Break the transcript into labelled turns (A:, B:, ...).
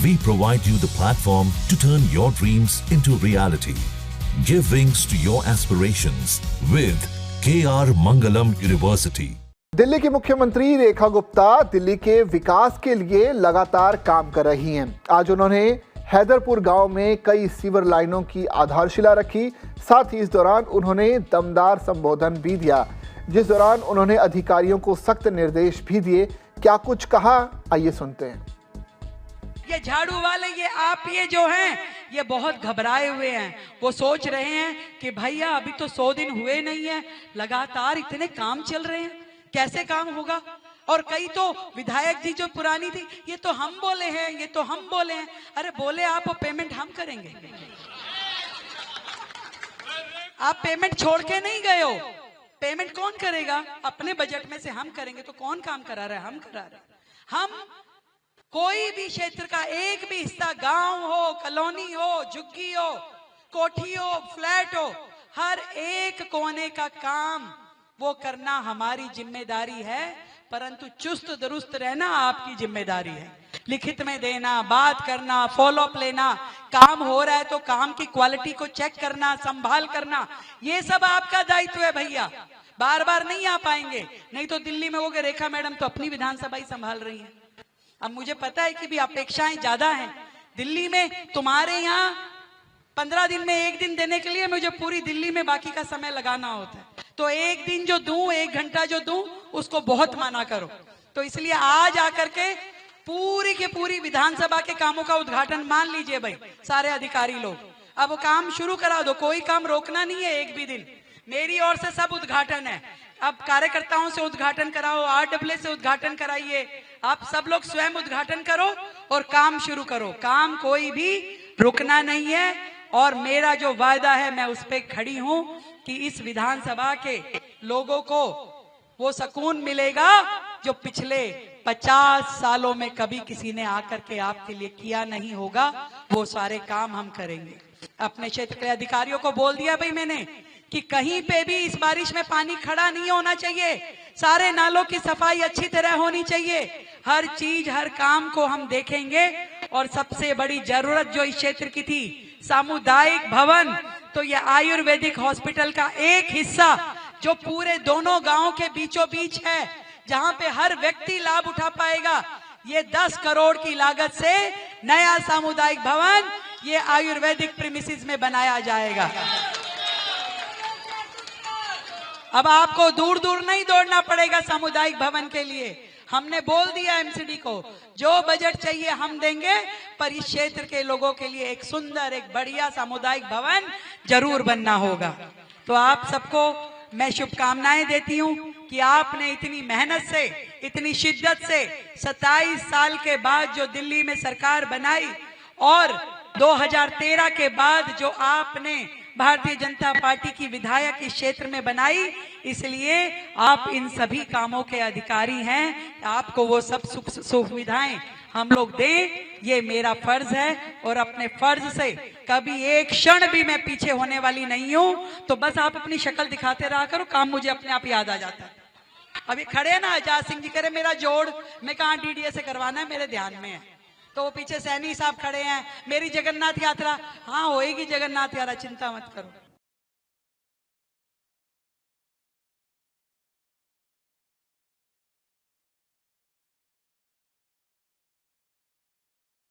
A: We provide you the platform to turn your dreams into reality. Give wings to your aspirations with KR Mangalam University.
B: Delhi की मुख्यमंत्री रेखा गुप्ता दिल्ली के विकास के लिए लगातार काम कर रही हैं। आज उन्होंने हैदरपुर गांव में कई सीवर लाइनों की आधारशिला रखी। साथ ही इस दौरान उन्होंने दमदार संबोधन भी दिया, जिस दौरान उन्होंने अधिकारियों को सख्त निर्देश भी दिए। क्या कुछ कहा, आइए सुनते हैं।
C: ये झाड़ू वाले, ये जो हैं, ये बहुत घबराए हुए हैं। वो सोच रहे हैं कि भैया अभी तो 100 दिन हुए नहीं है, लगातार इतने काम चल रहे हैं, कैसे काम होगा। और कई तो विधायक जी जो पुरानी थी, ये तो हम बोले हैं, ये तो हम बोले हैं। अरे बोले आप, पेमेंट हम करेंगे। आप पेमेंट छोड़ के नहीं गए हो, पेमेंट कौन करेगा? अपने बजट में से हम करेंगे। तो कौन काम करा रहा है? हम करा रहे हैं। हम कोई भी क्षेत्र का एक भी हिस्सा, गांव हो, कॉलोनी हो, झुग्गी हो, कोठी हो, फ्लैट हो, हर एक कोने का काम वो करना हमारी जिम्मेदारी है। परंतु चुस्त दुरुस्त रहना आपकी जिम्मेदारी है। लिखित में देना, बात करना, फॉलो अप लेना, काम हो रहा है तो काम की क्वालिटी को चेक करना, संभाल करना, ये सब आपका दायित्व है भैया। बार बार नहीं आ पाएंगे, नहीं तो दिल्ली में होगे रेखा मैडम तो अपनी विधानसभा ही संभाल रही है। अब मुझे पता है कि भी अपेक्षाएं ज्यादा हैं दिल्ली में। तुम्हारे यहाँ 15 दिन में एक दिन देने के लिए मुझे पूरी दिल्ली में बाकी का समय लगाना होता है। तो एक दिन जो दूं, 1 घंटा जो दूं, उसको बहुत माना करो। तो इसलिए आज आकर के पूरी के पूरी विधानसभा के कामों का उद्घाटन मान लीजिए भाई, सारे अधिकारी लोग। अब वो काम शुरू करा दो, कोई काम रोकना नहीं है एक भी दिन। मेरी ओर से सब उद्घाटन है। अब कार्यकर्ताओं से उद्घाटन कराओ, RWA से उद्घाटन कराइए, आप सब लोग स्वयं उद्घाटन करो और काम शुरू करो। काम कोई भी रुकना नहीं है। और मेरा जो वायदा है, मैं उस पर खड़ी हूं कि इस विधानसभा के लोगों को वो सुकून मिलेगा जो पिछले 50 सालों में कभी किसी ने आकर के आपके लिए किया नहीं होगा। वो सारे काम हम करेंगे। अपने क्षेत्र के अधिकारियों को बोल दिया भाई मैंने कि कहीं पे भी इस बारिश में पानी खड़ा नहीं होना चाहिए। सारे नालों की सफाई अच्छी तरह होनी चाहिए। हर चीज, हर काम को हम देखेंगे। और सबसे बड़ी जरूरत जो इस क्षेत्र की थी, सामुदायिक भवन, तो ये आयुर्वेदिक हॉस्पिटल का एक हिस्सा जो पूरे दोनों गांव के बीचों बीच है, जहां पे हर व्यक्ति लाभ उठा पाएगा। ये 10 करोड़ की लागत से नया सामुदायिक भवन ये आयुर्वेदिक प्रीमिसेस में बनाया जाएगा। अब आपको दूर दूर नहीं दौड़ना पड़ेगा सामुदायिक भवन के लिए। हमने बोल दिया MCD को, जो बजट चाहिए हम देंगे, पर इस क्षेत्र के लोगों के लिए एक सुंदर, एक बढ़िया सामुदायिक भवन जरूर बनना होगा। तो आप सबको मैं शुभकामनाएं देती हूं कि आपने इतनी मेहनत से, इतनी शिद्दत से 27 साल के बाद जो दिल्ली में सरकार बनाई और 2013 के बाद जो आपने भारतीय जनता पार्टी की विधायक इस क्षेत्र में बनाई, इसलिए आप इन सभी कामों के अधिकारी हैं। आपको वो सब सुख सुविधाएं हम लोग दें, ये मेरा फर्ज है। और अपने फर्ज से कभी एक क्षण भी मैं पीछे होने वाली नहीं हूं। तो बस आप अपनी शक्ल दिखाते रहा करो, काम मुझे अपने आप याद आ जाता है। अभी खड़े ना आजाद सिंह जी, करे मेरा जोड़, मैं कहा DDA से करवाना है, मेरे ध्यान में है। तो वो पीछे सैनी साहब खड़े हैं, मेरी जगन्नाथ यात्रा, हाँ होएगी जगन्नाथ यात्रा, चिंता मत करो।